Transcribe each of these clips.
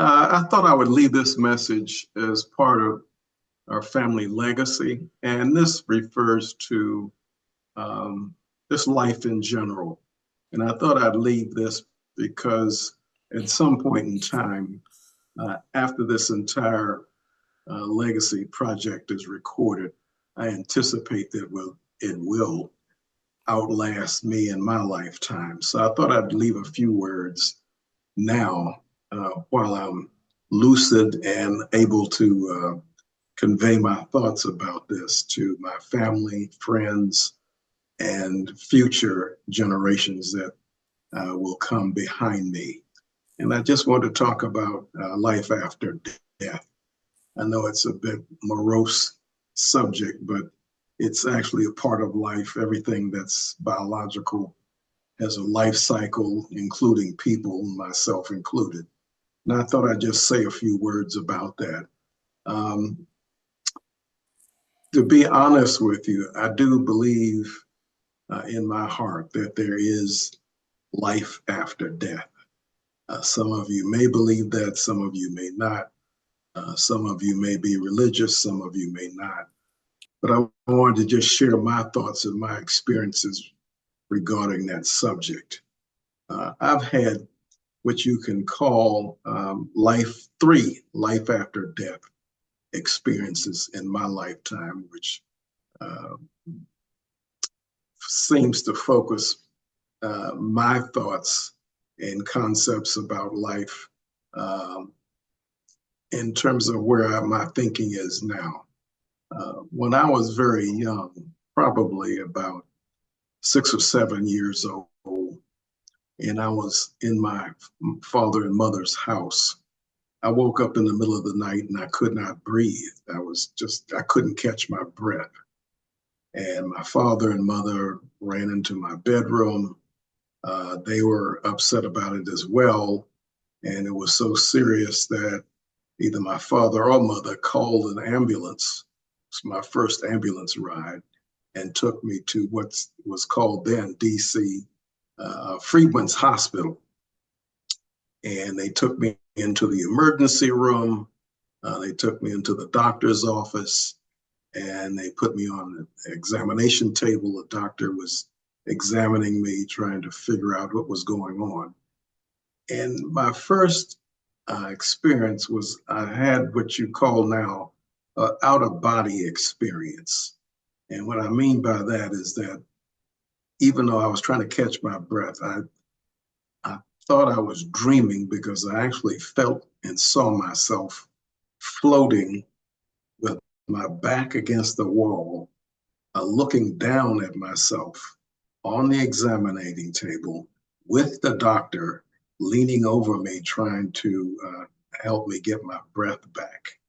I thought I would leave this message as part of our family legacy, and this refers to um, just life in general. And I thought I'd leave this because at some point in time, after this entire legacy project is recorded, I anticipate that it will outlast me in my lifetime. So I thought I'd leave a few words now while I'm lucid and able to convey my thoughts about this to my family, friends, and future generations that will come behind me. And I just want to talk about life after death. I know it's a bit morose subject, but it's actually a part of life. Everything that's biological has a life cycle, including people, myself included. And I thought I'd just say a few words about that. Um, to be honest with you, I do believe in my heart that there is life after death. Some of you may believe that, some of you may not. Some of you may be religious, some of you may not. But I wanted to just share my thoughts and my experiences regarding that subject. I've had what you can call life after death experiences in my lifetime, which uh, seems to focus my thoughts and concepts about life um, in terms of where my thinking is now. When I was very young, probably about 6 or 7 years old, and I was in my father and mother's house, I woke up in the middle of the night and I could not breathe. I couldn't catch my breath. And my father and mother ran into my bedroom. They were upset about it as well. And it was so serious that either my father or mother called an ambulance. It's my first ambulance ride and took me to what was called then DC Freedman's Hospital. And they took me into the emergency room. They took me into the doctor's office and they put me on the examination table. The doctor was examining me, trying to figure out what was going on. And my first experience was I had what you call now out of body experience. And what I mean by that is that even though I was trying to catch my breath, I thought I was dreaming because I actually felt and saw myself floating with my back against the wall, looking down at myself on the examining table with the doctor leaning over me, trying to help me get my breath back.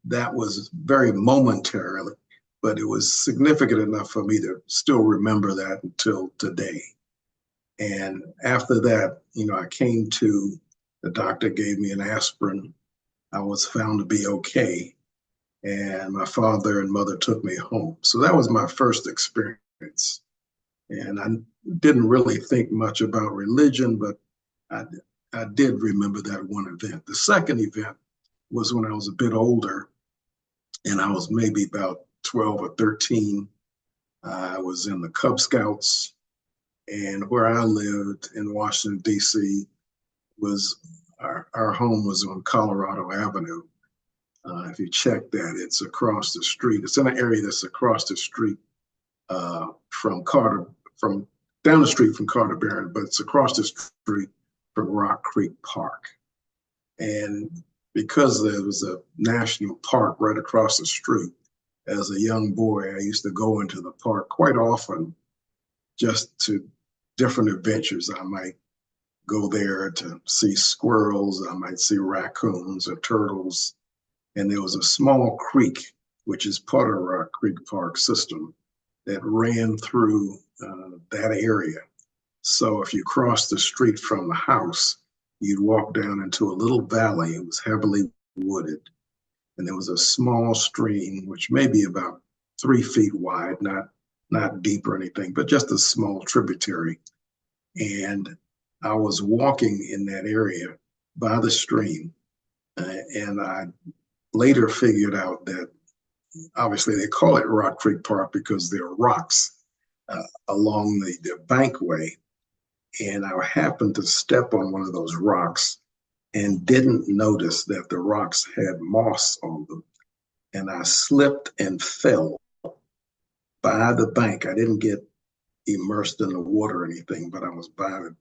That was very momentarily, but it was significant enough for me to still remember that until today. And after that, I came to, the doctor gave me an aspirin. I was found to be okay. And my father and mother took me home. So that was my first experience. And I didn't really think much about religion, but I, I did remember that one event. The second event was when I was a bit older, and I was maybe about 12 or 13. I was in the Cub Scouts, and where I lived in Washington, D.C., was our home was on Colorado Avenue. If you check that, it's across the street. It's in an area that's across the street from down the street from Carter Barron, but it's across the street from Rock Creek Park. And because there was a national park right across the street, as a young boy, I used to go into the park quite often just to different adventures. I might go there to see squirrels, I might see raccoons or turtles. And there was a small creek, which is part of Rock Creek Park system, that ran through that area. So if you crossed the street from the house, you'd walk down into a little valley. It was heavily wooded. And there was a small stream, which may be about 3 feet wide, not deep or anything, but just a small tributary. And I was walking in that area by the stream. And I later figured out that obviously they call it Rock Creek Park because there are rocks along the bankway. And I happened to step on one of those rocks and didn't notice that the rocks had moss on them. And I slipped and fell by the bank. I didn't get immersed in the water or anything, but I was by the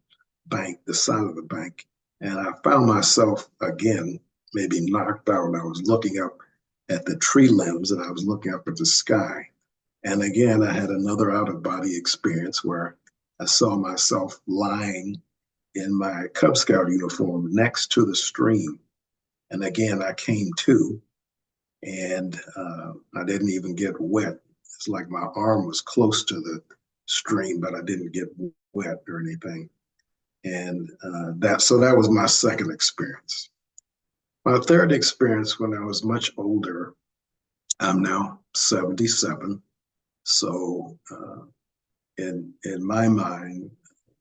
bank, the side of the bank. And I found myself again, maybe knocked out. And I was looking up at the tree limbs and I was looking up at the sky. And again, I had another out of body experience where I saw myself lying in my Cub Scout uniform next to the stream. And again, I came to, and I didn't even get wet. It's like my arm was close to the stream, but I didn't get wet or anything. And that was my second experience. My third experience when I was much older, I'm now 77. So in my mind,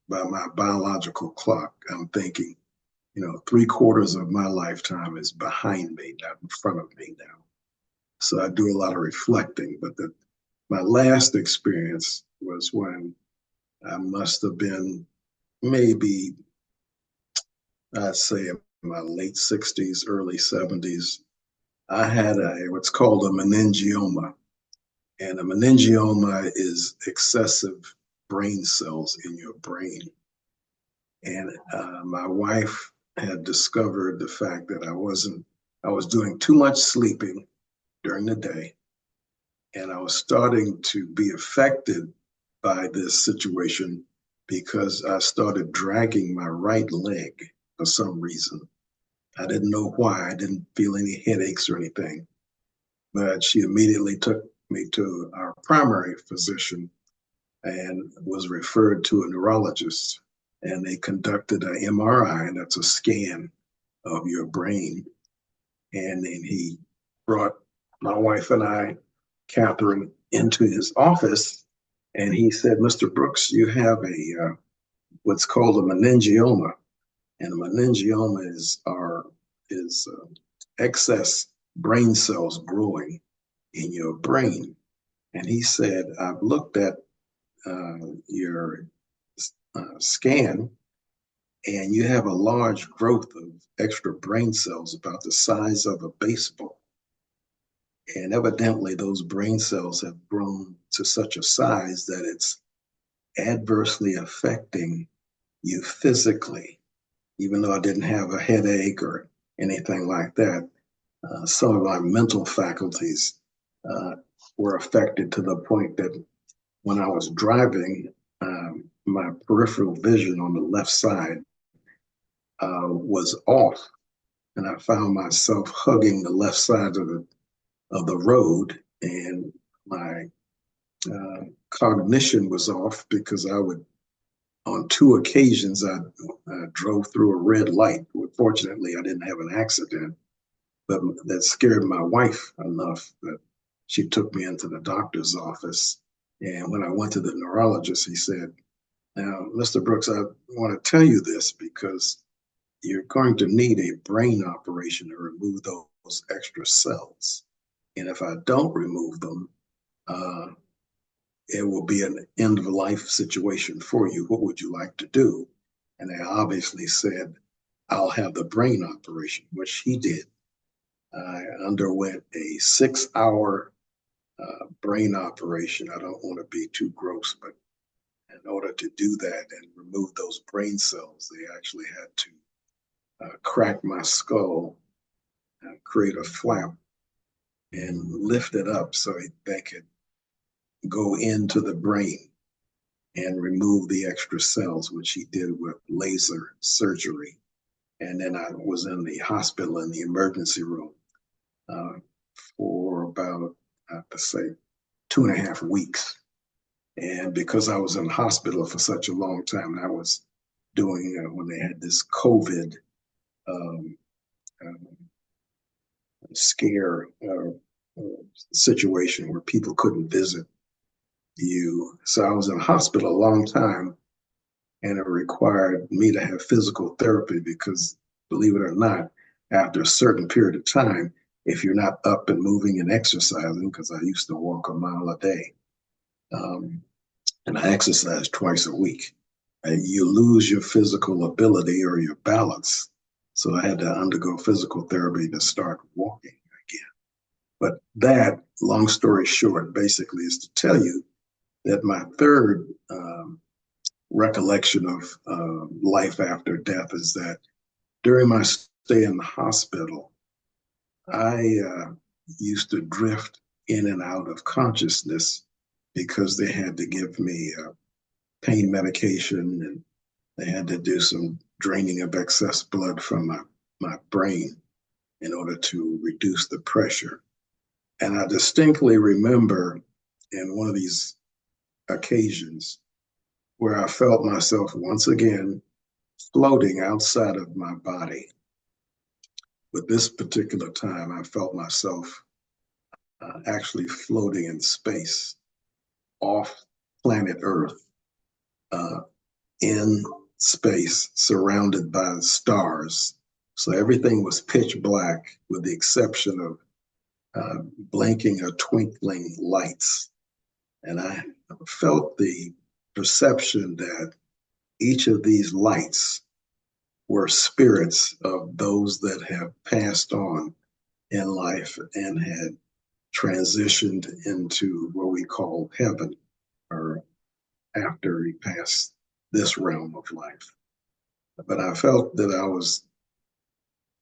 by my biological clock, I'm thinking, 3/4 of my lifetime is behind me, not in front of me now. So I do a lot of reflecting. But my last experience was when I must have been maybe, I'd say in my late 60s, early 70s. I had what's called a meningioma. And a meningioma is excessive brain cells in your brain. And my wife had discovered the fact that I was doing too much sleeping during the day. And I was starting to be affected by this situation because I started dragging my right leg for some reason. I didn't know why. I didn't feel any headaches or anything. But she immediately took me to our primary physician and was referred to a neurologist. And they conducted an MRI, and that's a scan of your brain. And then he brought my wife and I, Catherine, into his office, and he said, "Mr. Brooks, you have a what's called a meningioma, and a meningioma is excess brain cells growing in your brain." And he said, "I've looked at your scan, and you have a large growth of extra brain cells about the size of a baseball. And evidently, those brain cells have grown to such a size that it's adversely affecting you physically, even though I didn't have a headache or anything like that. Some of my mental faculties were affected to the point that when I was driving, my peripheral vision on the left side was off, and I found myself hugging the left side of the road, and my cognition was off because on two occasions, I drove through a red light. Fortunately, I didn't have an accident, but that scared my wife enough that she took me into the doctor's office. And when I went to the neurologist, he said, "Now, Mr. Brooks, I want to tell you this because you're going to need a brain operation to remove those extra cells. And if I don't remove them, it will be an end of life situation for you. What would you like to do?" And I obviously said, "I'll have the brain operation," which he did. I underwent a 6-hour brain operation. I don't want to be too gross, but in order to do that and remove those brain cells, they actually had to crack my skull, create a flap, and lift it up so they could go into the brain and remove the extra cells, which he did with laser surgery. And then I was in the hospital in the emergency room for about, I have to say, 2.5 weeks. And because I was in the hospital for such a long time, I was doing when they had this COVID scare situation where people couldn't visit you. So I was in the hospital a long time, and it required me to have physical therapy because believe it or not, after a certain period of time, if you're not up and moving and exercising, because I used to walk a mile a day, um, and I exercise twice a week, you lose your physical ability or your balance. So I had to undergo physical therapy to start walking again. But that, long story short, basically is to tell you that my third recollection of life after death is that during my stay in the hospital, I used to drift in and out of consciousness because they had to give me pain medication, and they had to do some draining of excess blood from my brain in order to reduce the pressure. And I distinctly remember in one of these occasions where I felt myself once again floating outside of my body. But this particular time, I felt myself actually floating in space off planet Earth, uh, in space, surrounded by stars. So everything was pitch black with the exception of blinking or twinkling lights. And I felt the perception that each of these lights were spirits of those that have passed on in life and had transitioned into what we call heaven, or after he passed this realm of life. But I felt that I was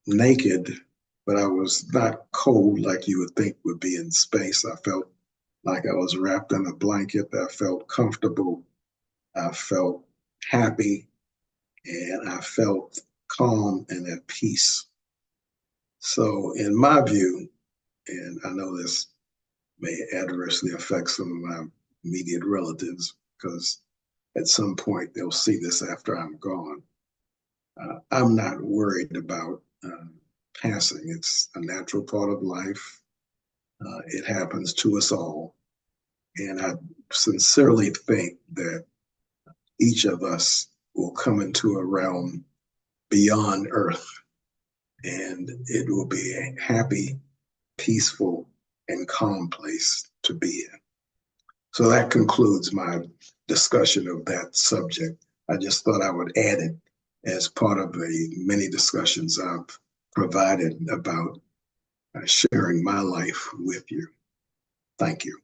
naked, but I was not cold like you would think would be in space. I felt like I was wrapped in a blanket. I felt comfortable. I felt happy, and I felt calm and at peace. So, in my view, and I know this may adversely affect some of my immediate relatives because at some point they'll see this after I'm gone. I'm not worried about passing. It's a natural part of life. It happens to us all. And I sincerely think that each of us will come into a realm beyond earth, and it will be a happy, peaceful, and calm place to be in. So that concludes my discussion of that subject. I just thought I would add it as part of the many discussions I've provided about sharing my life with you. Thank you.